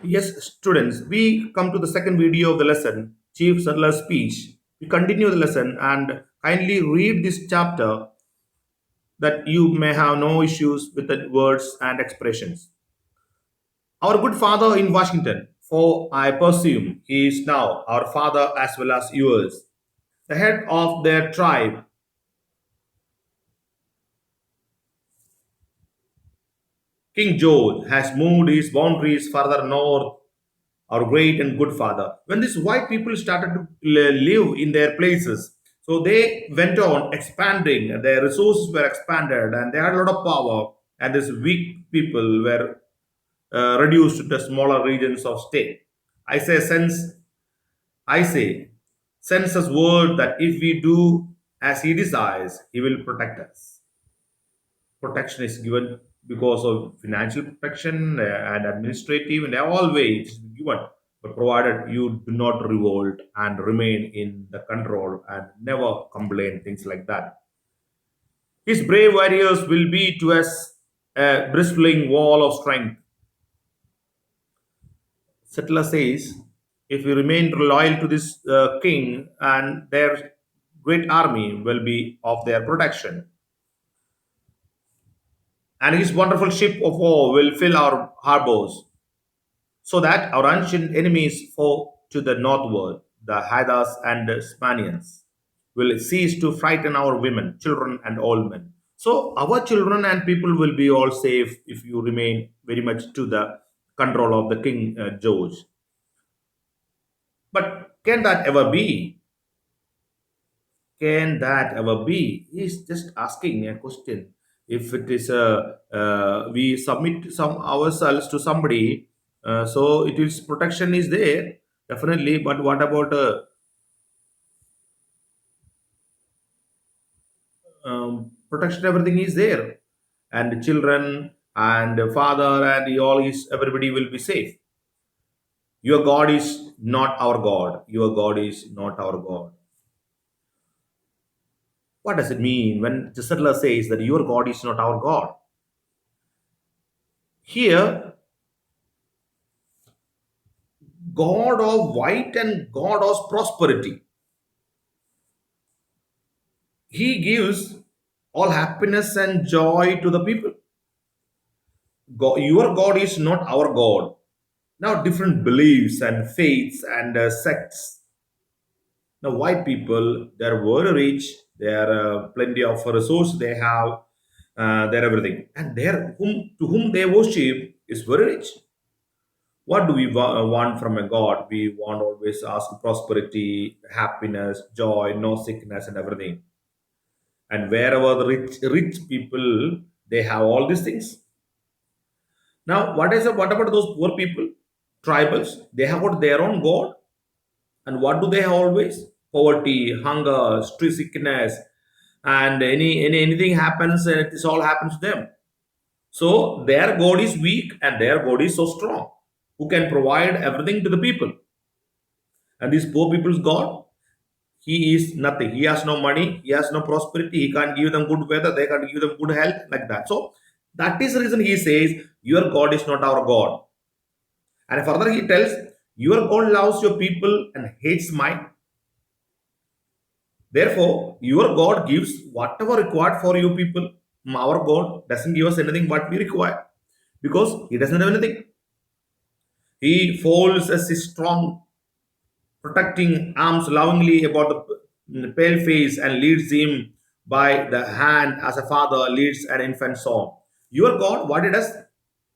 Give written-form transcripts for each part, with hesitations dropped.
Yes, students, we come to the second video of the lesson, Chief Settler's Speech. We continue the lesson and kindly read this chapter that you may have no issues with the words and expressions. Our good father in Washington, for I presume he is now our father as well as yours, the head of their tribe, King George, has moved his boundaries further north, our great and good father. When these white people started to live in their places, so they went on expanding, their resources were expanded, and they had a lot of power, and these weak people were reduced to the smaller regions of state. I say, sense, I say, sense as word that if we do as he desires, he will protect us. Protection is given because of financial protection and administrative and all ways it is given, but provided you do not revolt and remain in the control and never complain, things like that. His brave warriors will be to us a bristling wall of strength. Settler says, if we remain loyal to this king, and their great army will be of their protection, and his wonderful ship of war will fill our harbors, so that our ancient enemies foe to the northward, the Hadas and the Spaniards, will cease to frighten our women, children, and old men. So our children and people will be all safe if you remain very much to the control of the King George. But can that ever be? Can that ever be? He's just asking a question. If it is we submit some ourselves to somebody, so it is protection is there definitely. But what about protection? Everything is there, and the children and the father and all is everybody will be safe. Your God is not our God. Your God is not our God. What does it mean when the settler says that your God is not our God? Here, God of white and God of prosperity. He gives all happiness and joy to the people. God, your God is not our God. Now, different beliefs and faiths and sects. Now, white people, they're very rich. They are plenty of resource. They have their everything, and their whom to whom they worship is very rich. What do we want from a God? We want always ask prosperity, happiness, joy, no sickness, and everything. And wherever the rich people, they have all these things. Now, what about those poor people, tribals? They have got their own God, and what do they have always? Poverty, hunger, street sickness, and anything happens, and this all happens to them. So their God is weak, and their God is so strong, who can provide everything to the people. And these poor people's God, he is nothing. He has no money. He has no prosperity. He can't give them good weather. They can't give them good health like that. So that is the reason he says, your God is not our God. And further he tells, your God loves your people and hates mine. Therefore, your God gives whatever required for you people. Our God doesn't give us anything what we require because he doesn't have anything. He folds as his strong protecting arms lovingly about the pale face and leads him by the hand as a father leads an infant son. Your God, what it does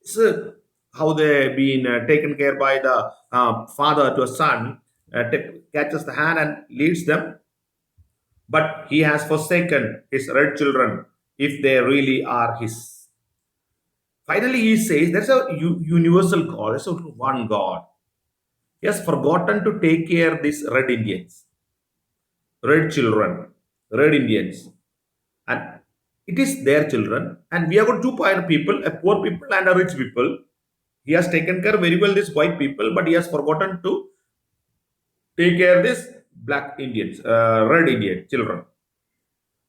is how they been taken care by the father to a son, catches the hand and leads them, but he has forsaken his red children if they really are his. Finally, he says there's a universal God, there's a one God. He has forgotten to take care of these red Indians, red children, red Indians, and it is their children. And we have got two kind of people, a poor people and a rich people. He has taken care very well these white people, but he has forgotten to take care of this black Indians, red Indian children.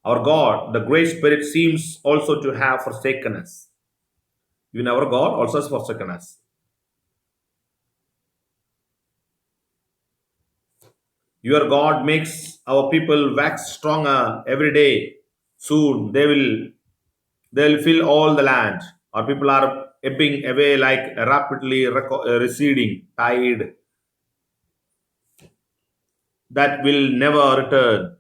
Our God, the great spirit, seems also to have forsaken us. Even our God also has forsaken us. Your God makes our people wax stronger every day. Soon they'll fill all the land. Our people are ebbing away like a rapidly receding tide that will never return.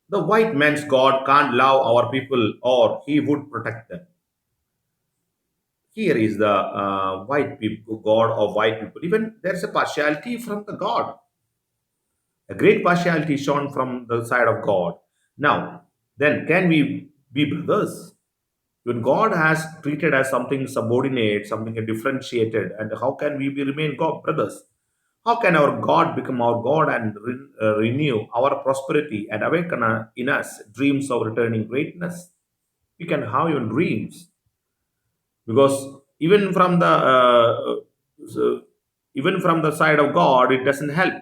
The white man's God can't love our people or he would protect them. Here is the white people, God of white people. Even there's a partiality from the God, a great partiality shown from the side of God. Now, then, can we be brothers? When God has treated as something subordinate, something differentiated, and how can we be remain God brothers? How can our God become our God and renew our prosperity and awaken in us dreams of returning greatness? We can have even dreams because even from the so- even from the side of God, it doesn't help.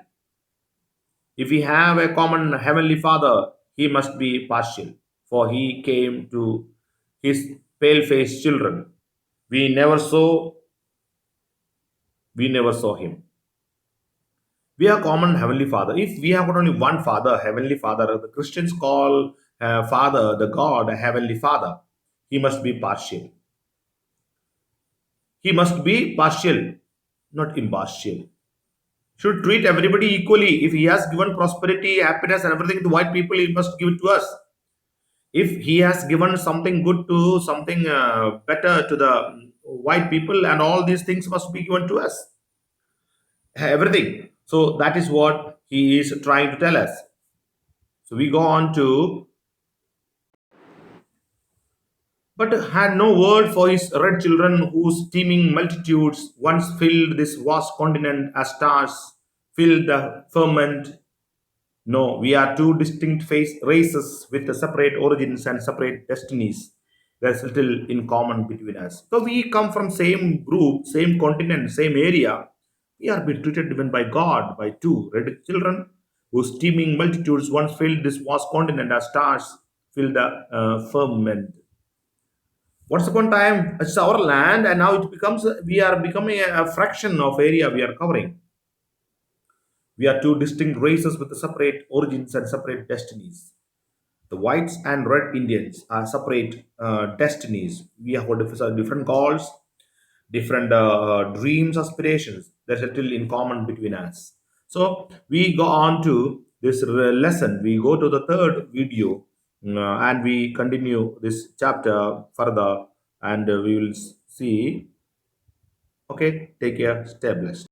If we have a common heavenly Father, he must be partial, for he came to his pale-faced children. We never saw we never saw him. We are common heavenly Father. If we have got only one Father, heavenly Father, the Christians call Father, the God, a heavenly Father. He must be partial. He must be partial, not impartial. Should treat everybody equally. If he has given prosperity, happiness, and everything to white people, he must give it to us. If he has given something good to something better to the white people, and all these things must be given to us. Everything. So that is what he is trying to tell us. So we go on to, but had no word for his red children whose teeming multitudes once filled this vast continent as stars filled the firmament. No, we are two distinct races with separate origins and separate destinies. There's little in common between us. So we come from same group, same continent, same area. We are being treated even by God by two red children whose teeming multitudes once filled this vast continent as stars fill the firmament. Once upon a time, it's our land, and now it becomes we are becoming a fraction of area we are covering. We are two distinct races with separate origins and separate destinies. The whites and red Indians are separate destinies. We have got different goals, different dreams, aspirations. There's little in common between us. So we go on to this lesson. We go to the third video and we continue this chapter further, and we will see. Okay, take care. Stay blessed.